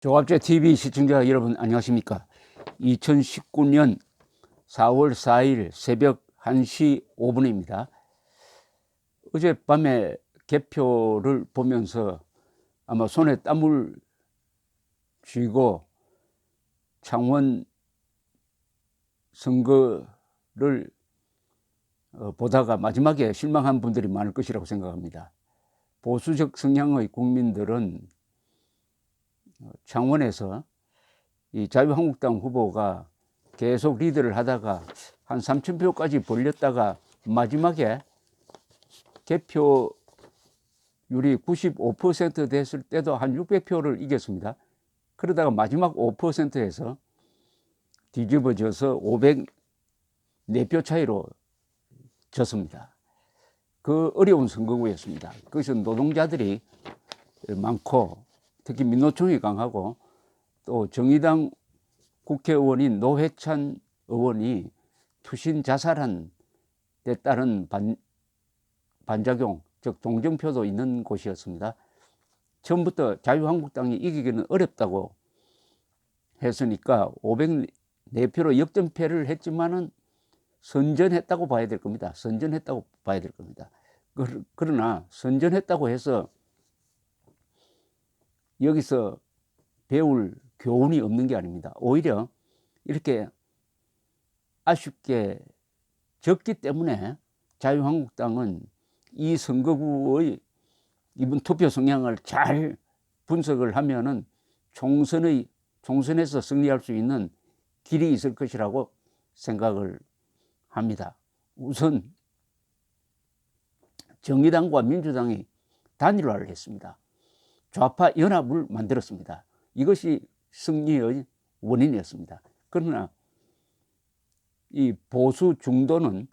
조갑제 TV 시청자 여러분 안녕하십니까? 2019년 4월 4일 새벽 1시 5분입니다. 어젯밤에 개표를 보면서 아마 손에 땀을 쥐고 창원 선거를 보다가 마지막에 실망한 분들이 많을 것이라고 생각합니다. 보수적 성향의 국민들은 창원에서 이 자유한국당 후보가 계속 리드를 하다가 한 3,000표까지 벌렸다가 마지막에 개표율이 95% 됐을 때도 한 600표를 이겼습니다. 그러다가 마지막 5%에서 뒤집어져서 504표 차이로 졌습니다. 그 어려운 선거구였습니다. 그것은 노동자들이 많고 특히 민노총이 강하고 또 정의당 국회의원인 노회찬 의원이 투신 자살한 데 따른 반작용, 즉 동정표도 있는 곳이었습니다. 처음부터 자유한국당이 이기기는 어렵다고 했으니까 504표로 역전패를 했지만은 선전했다고 봐야 될 겁니다. 선전했다고 봐야 될 겁니다. 그러나 선전했다고 해서 여기서 배울 교훈이 없는 게 아닙니다. 오히려 이렇게 아쉽게 졌기 때문에 자유한국당은 이 선거구의 이번 투표 성향을 잘 분석을 하면은 총선에서 승리할 수 있는 길이 있을 것이라고 생각을 합니다. 우선 정의당과 민주당이 단일화를 했습니다. 좌파 연합을 만들었습니다. 이것이 승리의 원인이었습니다. 그러나 이 보수 중도는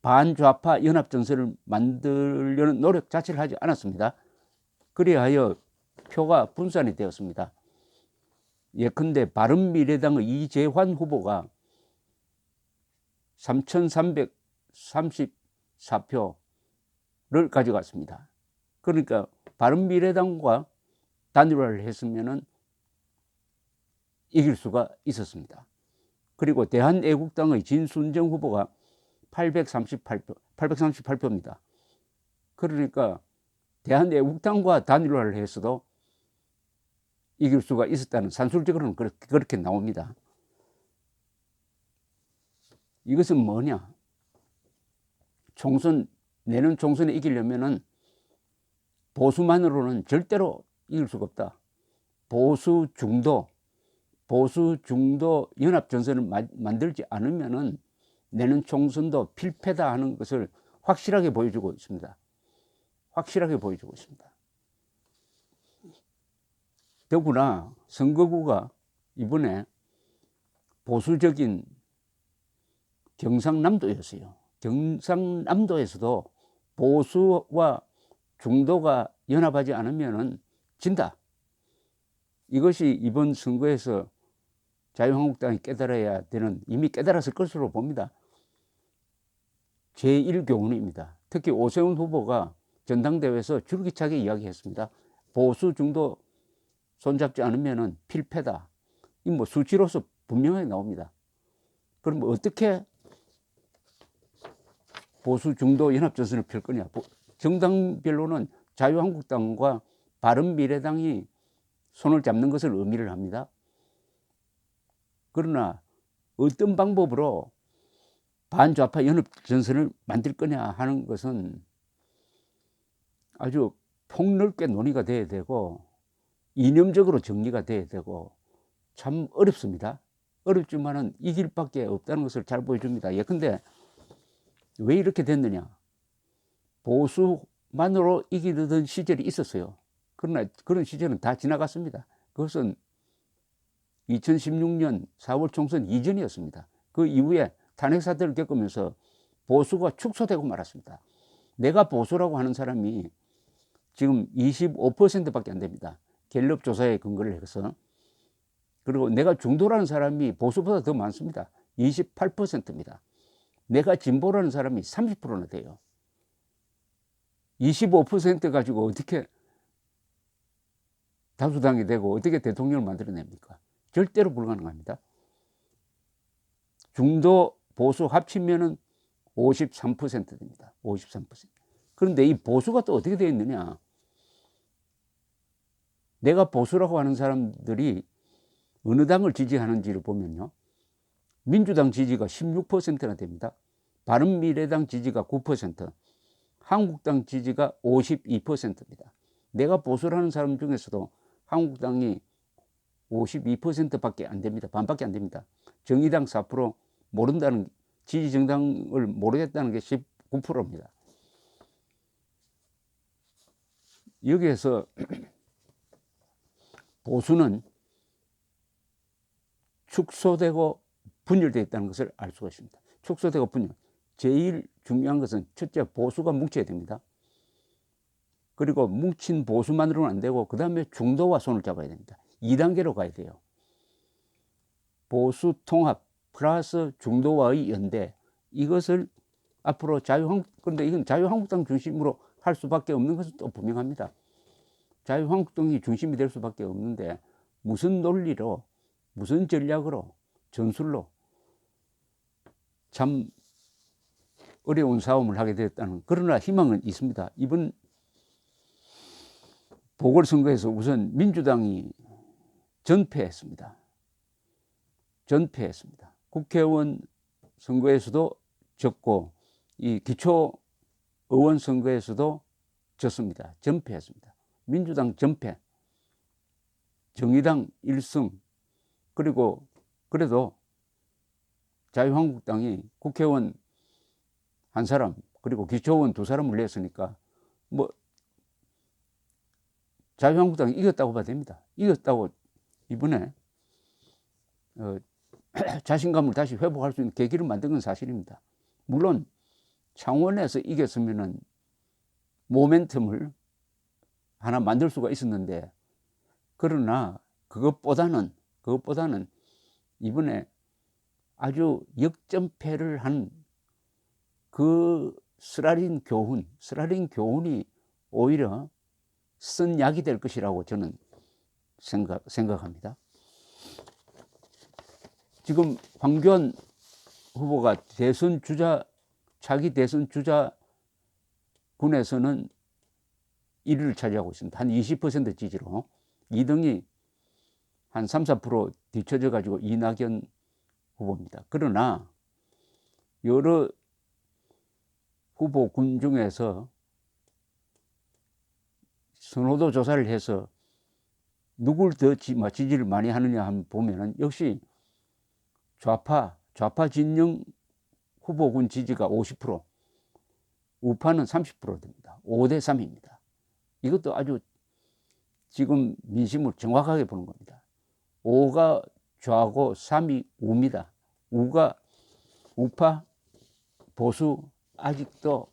반좌파 연합 정세를 만들려는 노력 자체를 하지 않았습니다. 그리하여 표가 분산이 되었습니다. 예컨대 바른미래당의 이재환 후보가 3,334표를 가져갔습니다. 그러니까 바른미래당과 단일화를 했으면 이길 수가 있었습니다. 그리고 대한애국당의 진순정 후보가 838표입니다. 그러니까 대한애국당과 단일화를 했어도 이길 수가 있었다는 산술적으로는 그렇게 나옵니다. 이것은 뭐냐? 내년 총선에 이기려면은 보수만으로는 절대로 이길 수가 없다. 보수 중도 연합 전선을 만들지 않으면은 내년 총선도 필패다 하는 것을 확실하게 보여주고 있습니다. 확실하게 보여주고 있습니다. 더구나 선거구가 이번에 보수적인 경상남도였어요. 경상남도에서도 보수와 중도가 연합하지 않으면 진다. 이것이 이번 선거에서 자유한국당이 깨달아야 되는, 이미 깨달았을 것으로 봅니다. 제1교훈입니다. 특히 오세훈 후보가 전당대회에서 줄기차게 이야기했습니다. 보수 중도 손잡지 않으면 필패다. 이 뭐 수치로서 분명하게 나옵니다. 그럼 어떻게 보수 중도 연합전선을 펼 거냐? 정당별로는 자유한국당과 바른미래당이 손을 잡는 것을 의미를 합니다. 그러나 어떤 방법으로 반좌파 연합전선을 만들 거냐 하는 것은 아주 폭넓게 논의가 돼야 되고 이념적으로 정리가 돼야 되고 참 어렵습니다. 어렵지만은 이길 밖에 없다는 것을 잘 보여줍니다. 예컨대 왜 이렇게 됐느냐? 보수만으로 이기던 시절이 있었어요. 그러나 그런 시절은 다 지나갔습니다. 그것은 2016년 4월 총선 이전이었습니다. 그 이후에 탄핵 사태를 겪으면서 보수가 축소되고 말았습니다. 내가 보수라고 하는 사람이 지금 25%밖에 안 됩니다. 갤럽 조사에 근거를 해서. 그리고 내가 중도라는 사람이 보수보다 더 많습니다. 28%입니다. 내가 진보라는 사람이 30%나 돼요. 25% 가지고 어떻게 다수당이 되고 어떻게 대통령을 만들어냅니까? 절대로 불가능합니다. 중도 보수 합치면은 53% 됩니다. 53%. 그런데 이 보수가 또 어떻게 되어 있느냐? 내가 보수라고 하는 사람들이 어느 당을 지지하는지를 보면요. 민주당 지지가 16%나 됩니다. 바른미래당 지지가 9%, 한국당 지지가 52%입니다. 내가 보수라는 사람 중에서도 한국당이 52%밖에 안 됩니다. 반밖에 안 됩니다. 정의당 4%, 모른다는, 지지 정당을 모르겠다는 게 19%입니다. 여기에서 보수는 축소되고 분열되어 있다는 것을 알 수가 있습니다. 축소되고 분열. 제일 중요한 것은 첫째, 보수가 뭉쳐야 됩니다. 그리고 뭉친 보수만으로는 안 되고 그 다음에 중도와 손을 잡아야 됩니다. 2단계로 가야 돼요. 보수 통합 플러스 중도와의 연대, 이것을 앞으로 그런데 이건 자유한국당 중심으로 할 수밖에 없는 것은 또 분명합니다. 자유한국당이 중심이 될 수밖에 없는데 무슨 논리로, 무슨 전략으로, 전술로 참 어려운 싸움을 하게 되었다는, 그러나 희망은 있습니다. 이번 보궐선거에서 우선 민주당이 전패했습니다. 국회의원 선거에서도 졌고 이 기초의원 선거에서도 졌습니다. 전패했습니다. 민주당 전패, 정의당 1승, 그리고 그래도 자유한국당이 국회의원 1사람 그리고 기초의원 2사람을 냈으니까 뭐 자유한국당이 이겼다고 봐야 됩니다. 이겼다고 이번에 자신감을 다시 회복할 수 있는 계기를 만든 건 사실입니다. 물론 창원에서 이겼으면은 모멘텀을 하나 만들 수가 있었는데, 그러나 그것보다는 이번에 아주 역전패를 한 그 쓰라린 교훈이 오히려 쓴 약이 될 것이라고 저는 생각합니다. 지금 황교안 후보가 차기 대선 주자군에서는 1위를 차지하고 있습니다. 한 20% 지지로. 2등이 한 3~4% 뒤쳐져 가지고 이낙연 후보입니다. 그러나 여러 후보군 중에서 선호도 조사를 해서 누굴 더 지지를 많이 하느냐 하면 보면은 역시 좌파 진영 후보군 지지가 50%, 우파는 30% 됩니다. 5대3입니다. 이것도 아주 지금 민심을 정확하게 보는 겁니다. 5가 좌고 3이 우입니다. 우파, 보수 아직도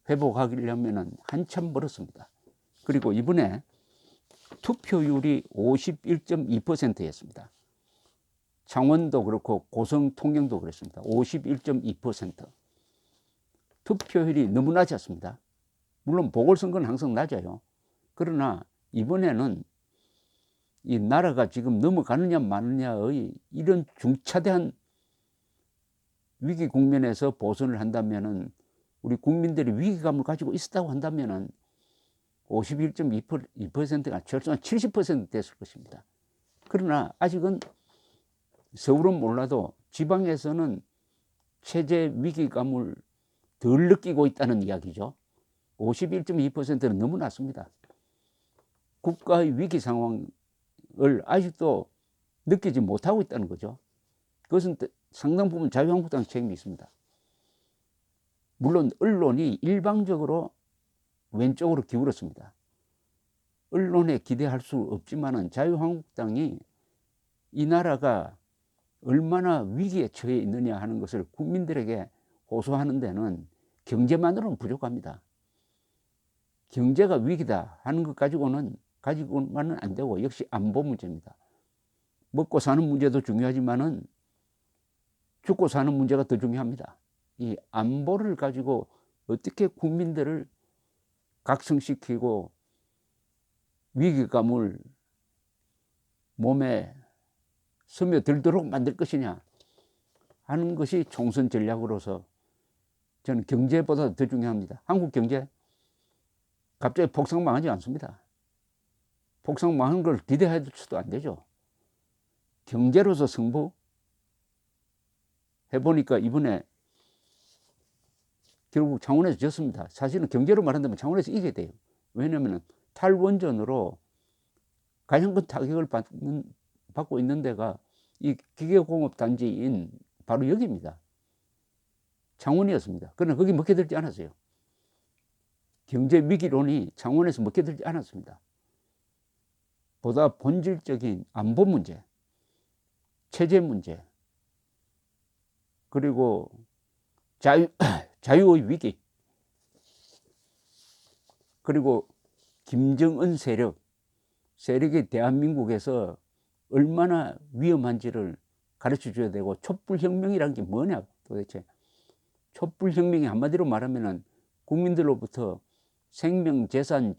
회복하려면 한참 멀었습니다. 그리고 이번에 투표율이 51.2%였습니다. 창원도 그렇고 고성 통영도 그랬습니다. 51.2%. 투표율이 너무 낮았습니다. 물론 보궐선거는 항상 낮아요. 그러나 이번에는 이 나라가 지금 넘어가느냐 마느냐의 이런 중차대한 위기 국면에서 보선을 한다면은, 우리 국민들이 위기감을 가지고 있었다고 한다면은 51.2%가 최소한 70% 됐을 것입니다. 그러나 아직은 서울은 몰라도 지방에서는 체제 위기감을 덜 느끼고 있다는 이야기죠. 51.2%는 너무 낮습니다. 국가의 위기 상황을 아직도 느끼지 못하고 있다는 거죠. 그것은 상당 부분 자유한국당 책임이 있습니다. 물론 언론이 일방적으로 왼쪽으로 기울었습니다. 언론에 기대할 수 없지만은 자유한국당이 이 나라가 얼마나 위기에 처해 있느냐 하는 것을 국민들에게 호소하는 데는 경제만으로는 부족합니다. 경제가 위기다 하는 것 가지고만은 안 되고, 역시 안보 문제입니다. 먹고 사는 문제도 중요하지만은 죽고 사는 문제가 더 중요합니다. 이 안보를 가지고 어떻게 국민들을 각성시키고 위기감을 몸에 스며들도록 만들 것이냐 하는 것이 총선 전략으로서 저는 경제보다 더 중요합니다. 한국 경제 갑자기 폭삭망하지 않습니다. 폭삭망하는 걸 기대해서도 안 되죠. 경제로서 승부 해보니까 이번에 결국 창원에서 졌습니다. 사실은 경제로 말한다면 창원에서 이겨야 돼요. 왜냐하면 탈원전으로 가장 큰 타격을 받고 있는 데가 이 기계공업단지인 바로 여기입니다. 창원이었습니다. 그러나 거기 먹혀들지 않았어요. 경제 위기론이 창원에서 먹혀들지 않았습니다. 보다 본질적인 안보 문제, 체제 문제, 그리고 자유의 위기, 그리고 김정은 세력이 대한민국에서 얼마나 위험한지를 가르쳐 줘야 되고, 촛불혁명이라는 게 뭐냐 도대체. 촛불혁명이 한마디로 말하면 국민들로부터 생명, 재산,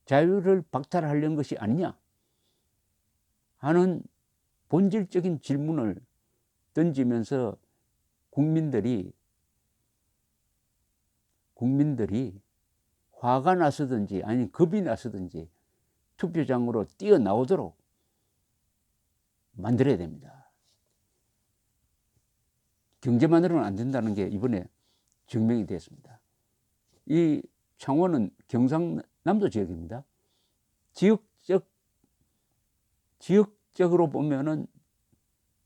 자유를 박탈하려는 것이 아니냐 하는 본질적인 질문을 던지면서 국민들이 화가 나서든지 아니 겁이 나서든지 투표장으로 뛰어나오도록 만들어야 됩니다. 경제만으로는 안 된다는 게 이번에 증명이 됐습니다. 이 창원은 경상남도 지역입니다. 지역적으로 보면은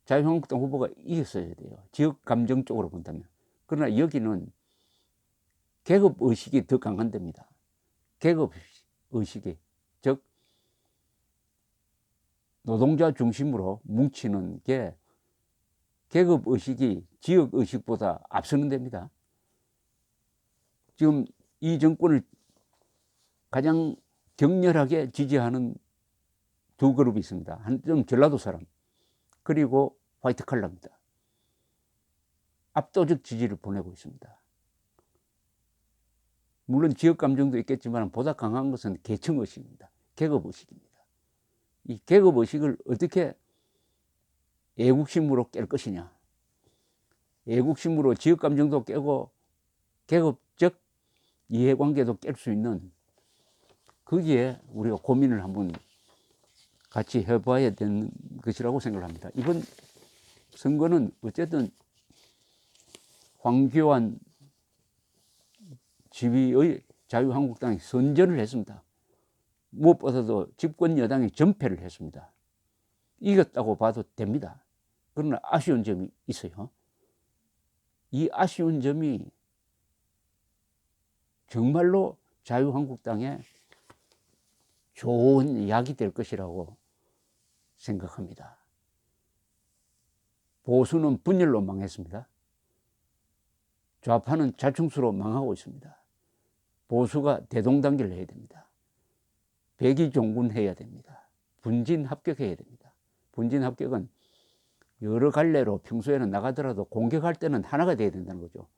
자유한국당 후보가 이겼어야 돼요. 지역 감정적으로 본다면. 그러나 여기는 계급 의식이 더 강한 데입니다. 계급 의식이, 즉 노동자 중심으로 뭉치는 게 계급 의식이 지역 의식보다 앞서는 데입니다. 지금 이 정권을 가장 격렬하게 지지하는 두 그룹이 있습니다. 한좀 전라도 사람, 그리고 화이트 칼라입니다. 압도적 지지를 보내고 있습니다. 물론 지역 감정도 있겠지만 보다 강한 것은 계층 의식입니다. 계급 의식입니다. 이 계급 의식을 어떻게 애국심으로 깰 것이냐. 애국심으로 지역 감정도 깨고 계급적 이해관계도 깰 수 있는, 거기에 우리가 고민을 한번 같이 해봐야 되는 것이라고 생각을 합니다. 이번 선거는 어쨌든 황교안 지휘의 자유한국당이 선전을 했습니다. 무엇보다도 집권 여당이 전패를 했습니다. 이겼다고 봐도 됩니다. 그러나 아쉬운 점이 있어요. 이 아쉬운 점이 정말로 자유한국당에 좋은 약이 될 것이라고 생각합니다. 보수는 분열로 망했습니다. 좌파는 자충수로 망하고 있습니다. 보수가 대동단결을 해야 됩니다. 백의종군해야 됩니다. 분진합격해야 됩니다. 분진합격은 여러 갈래로 평소에는 나가더라도 공격할 때는 하나가 돼야 된다는 거죠.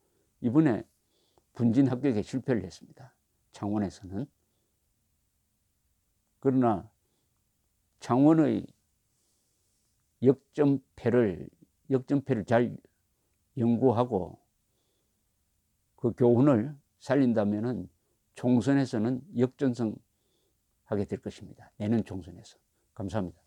이번에 분진합격에 실패를 했습니다. 창원에서는. 그러나 창원의 역전패를 잘 연구하고 그 교훈을 살린다면은 총선에서는 역전승하게 될 것입니다. 내년 총선에서. 감사합니다.